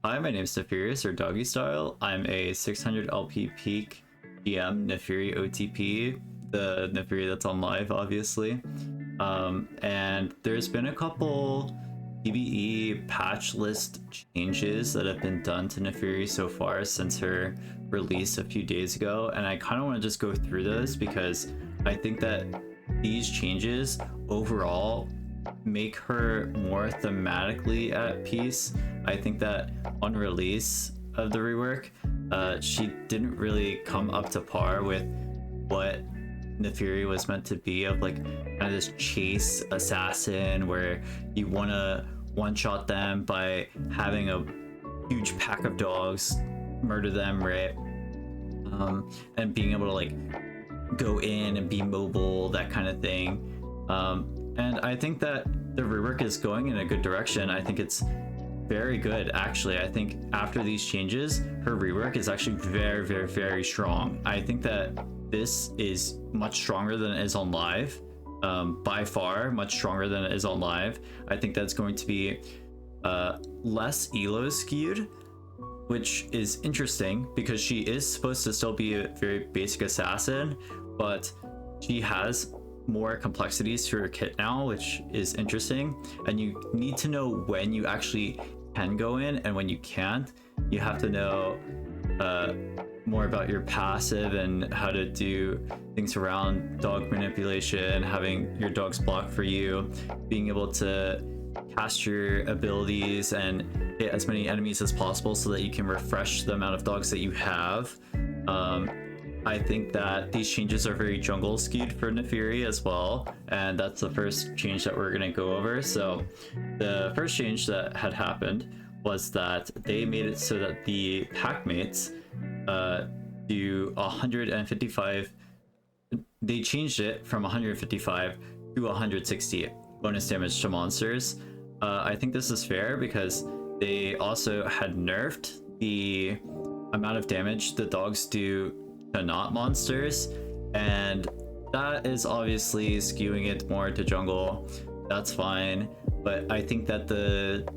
Hi, my name's Naafiri, or Doggy Style. I'm a 600 LP peak GM Naafiri OTP, the Naafiri that's on live, obviously. And there's been a couple PBE patch list changes that have been done to Naafiri so far since her release a few days ago, and I kind of want to just go through those because I think that these changes overall make her more thematically at peace. I think that on release of the rework, she didn't really come up to par with what Naafiri was meant to be, of like kind of this chase assassin where you want to one-shot them by having a huge pack of dogs, murder them, right? And being able to like go in and be mobile, that kind of thing. And I think that the rework is going in a good direction. I think it's very good, actually. I think after these changes, her rework is actually very, very, very strong. I think that this is much stronger than it is on live. By far, much stronger than it is on live. I think that's going to be less elo skewed, which is interesting because she is supposed to still be a very basic assassin, but she has more complexities to her kit now, which is interesting. And you need to know when you actually can go in and when you can't. You have to know more about your passive and how to do things around dog manipulation, having your dogs block for you, being able to cast your abilities and hit as many enemies as possible so that you can refresh the amount of dogs that you have. I think that these changes are very jungle skewed for Naafiri as well, and that's the first change that we're going to go over. So the first change that had happened was that they made it so that the pack mates do 155. They changed it from 155 to 160 bonus damage to monsters. I think this is fair because they also had nerfed the amount of damage the dogs do to not monsters, and that is obviously skewing it more to jungle. That's fine, but I think that the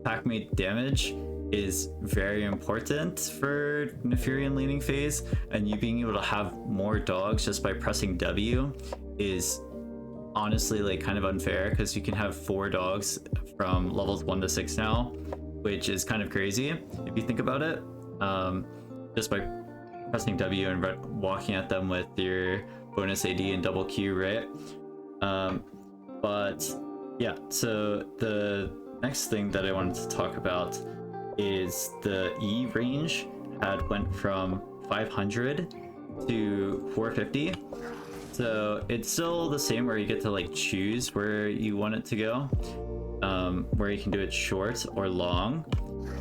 packmate damage is very important for Naafiri in laning phase, and you being able to have more dogs just by pressing W is honestly like kind of unfair, because you can have 4 dogs from levels 1 to 6 now, which is kind of crazy if you think about it. Just by pressing W and walking at them with your bonus AD and double Q, right? But yeah, so the next thing that I wanted to talk about is the E range had went from 500 to 450. So it's still the same where you get to like choose where you want it to go, where you can do it short or long.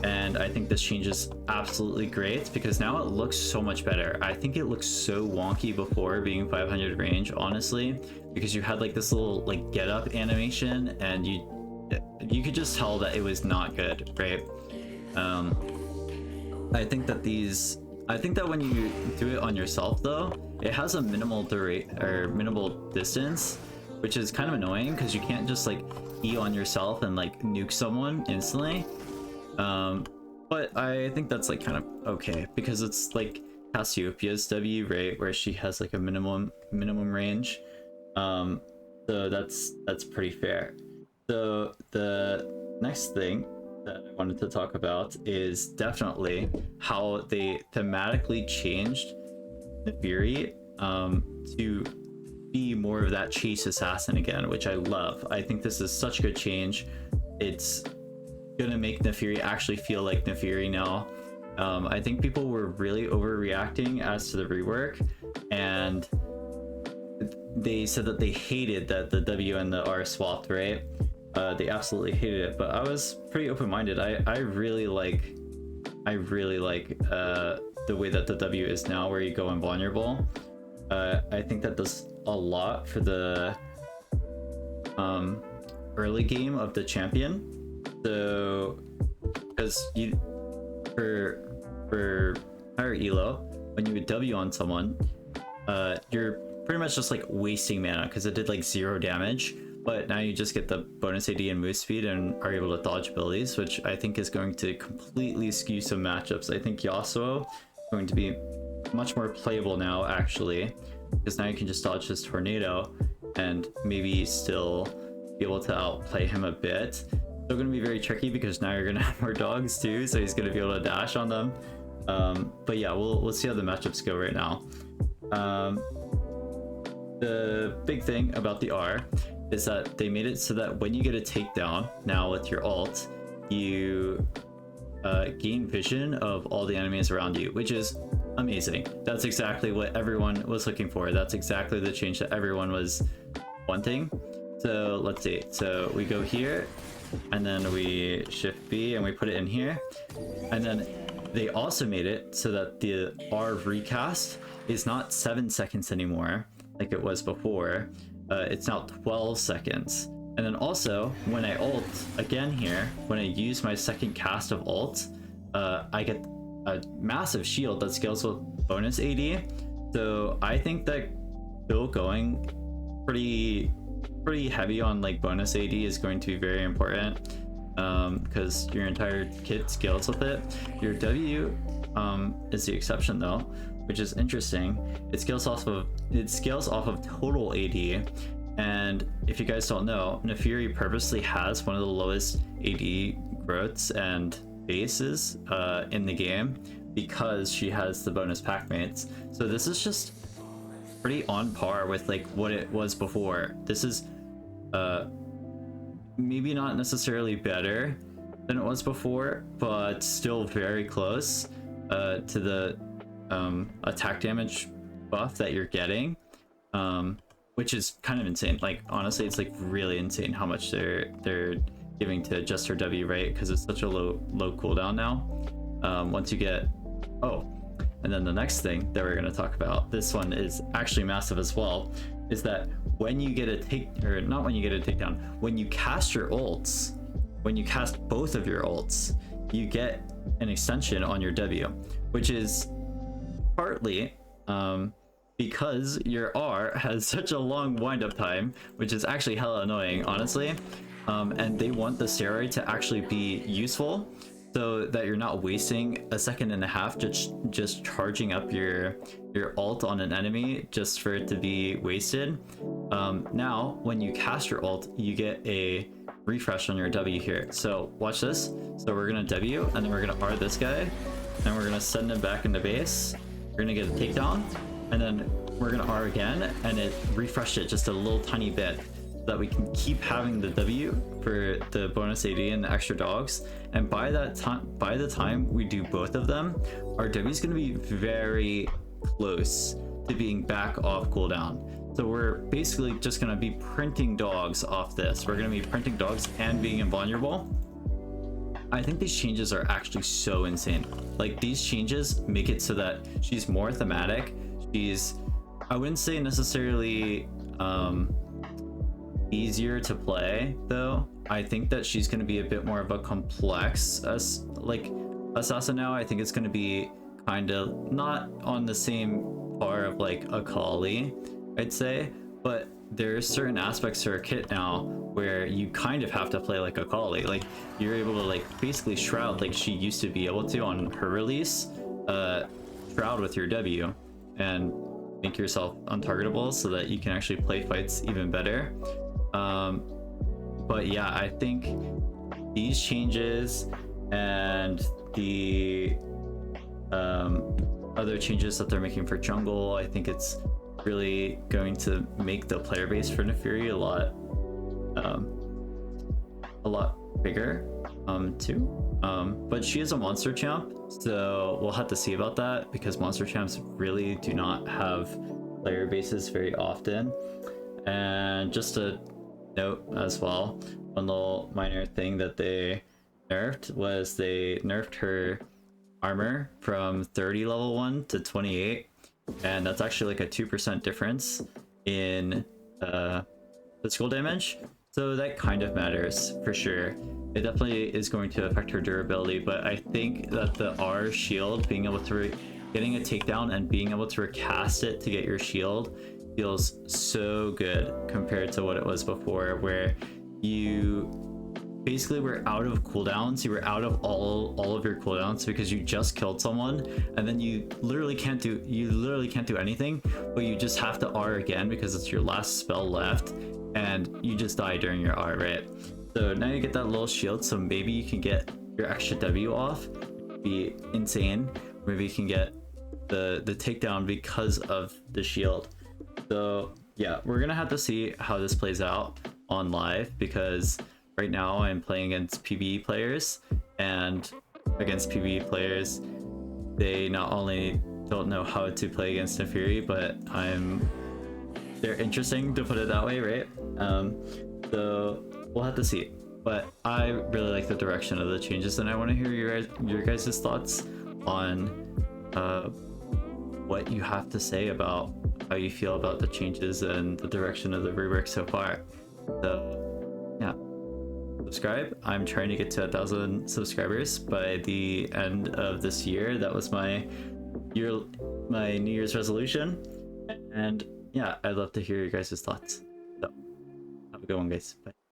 And I think this change is absolutely great because now it looks so much better. I think it looked so wonky before being 500 range, honestly, because you had like this little like get up animation and you could just tell that it was not good, right? I think that when you do it on yourself though, it has a minimal minimal distance, which is kind of annoying because you can't just like E on yourself and like nuke someone instantly. But I think that's like kind of okay because it's like Cassiopeia's W, right, where she has like a minimum range. So that's pretty fair. So the next thing that I wanted to talk about is definitely how they thematically changed Naafiri to be more of that chase assassin again, which I love. I think this is such a good change. It's gonna make Naafiri actually feel like Naafiri now. I think people were really overreacting as to the rework, and they said that they hated that the W and the R swapped, right? They absolutely hated it, but I was pretty open-minded. I really like the way that the W is now, where you go invulnerable. I think that does a lot for the early game of the champion. So, because for higher elo, when you would W on someone, you're pretty much just like wasting mana because it did like 0 damage. but now you just get the bonus AD and move speed and are able to dodge abilities, which I think is going to completely skew some matchups. I think Yasuo is going to be much more playable now, actually, because now you can just dodge this tornado and maybe still be able to outplay him a bit. Still going to be very tricky because now you're going to have more dogs too, so he's going to be able to dash on them. But yeah, we'll see how the matchups go right now. The big thing about the R is that they made it so that when you get a takedown now with your ult, you gain vision of all the enemies around you, which is amazing. That's exactly what everyone was looking for. That's exactly the change that everyone was wanting. So let's see. So we go here, and then we shift B and we put it in here, and then they also made it so that the R recast is not 7 seconds anymore like it was before. It's now 12 seconds. And then also, when I ult again here, when I use my second cast of ult, I get a massive shield that scales with bonus AD. So I think that still going pretty heavy on like bonus AD is going to be very important, because your entire kit scales with it. Your W is the exception though, which is interesting. It scales off of total AD. And if you guys don't know, Naafiri purposely has one of the lowest AD growths and bases in the game because she has the bonus pack mates. So this is just pretty on par with like what it was before. This is maybe not necessarily better than it was before, but still very close to the attack damage buff that you're getting, which is kind of insane. Like honestly, it's like really insane how much they're giving to just her W, right? Because it's such a low cooldown now. Once you get and then the next thing that we're going to talk about, this one is actually massive as well, is that when you get a takedown, when you cast your ults, when you cast both of your ults, you get an extension on your W, which is partly because your R has such a long wind-up time, which is actually hella annoying, honestly. And they want the steroid to actually be useful, so that you're not wasting a second and a half just charging up your ult on an enemy just for it to be wasted. Now, when you cast your ult, you get a refresh on your W here. So watch this. So we're gonna W, and then we're gonna R this guy, and we're gonna send him back into base. We're gonna get a takedown, and then we're gonna R again, and it refreshed it just a little tiny bit, so that we can keep having the W for the bonus AD and the extra dogs. And by the time we do both of them, our W is gonna be very close to being back off cooldown. So we're basically just gonna be printing dogs off this. We're gonna be printing dogs and being invulnerable. I think these changes are actually so insane. Like these changes make it so that she's more thematic. She's, I wouldn't say necessarily easier to play though. I think that she's going to be a bit more of a complex assassin now. I think it's going to be kind of not on the same par of like a Kali, I'd say, but there's certain aspects to her kit now where you kind of have to play like a Kali. Like you're able to like basically shroud like she used to be able to on her release, shroud with your W and make yourself untargetable so that you can actually play fights even better. But yeah, I think these changes and the other changes that they're making for jungle, I think it's really going to make the player base for Naafiri a lot bigger too. But she is a monster champ, so we'll have to see about that, because monster champs really do not have player bases very often. And just a note as well, one little minor thing that they nerfed was they nerfed her armor from 30 level 1 to 28, and that's actually like a 2% difference in physical damage, so that kind of matters for sure. It definitely is going to affect her durability, but I think that the R shield, being able to getting a takedown and being able to recast it to get your shield feels so good compared to what it was before, where you basically were out of cooldowns. You were out of all of your cooldowns because you just killed someone, and then you literally can't do anything, but you just have to R again because it's your last spell left, and you just die during your R, right? So now you get that little shield, so maybe you can get your extra W off. It'd be insane. Maybe you can get the takedown because of the shield. So yeah, we're gonna have to see how this plays out on live, because right now I'm playing against PBE players, and against PBE players, they not only don't know how to play against Naafiri, but they're interesting, to put it that way, right? So we'll have to see. But I really like the direction of the changes, and I want to hear your guys' thoughts on what you have to say about how you feel about the changes and the direction of the rework so far. So yeah, subscribe. I'm trying to get to 1,000 subscribers by the end of this year. That was my New Year's resolution, and yeah, I'd love to hear your guys' thoughts. So have a good one, guys. Bye.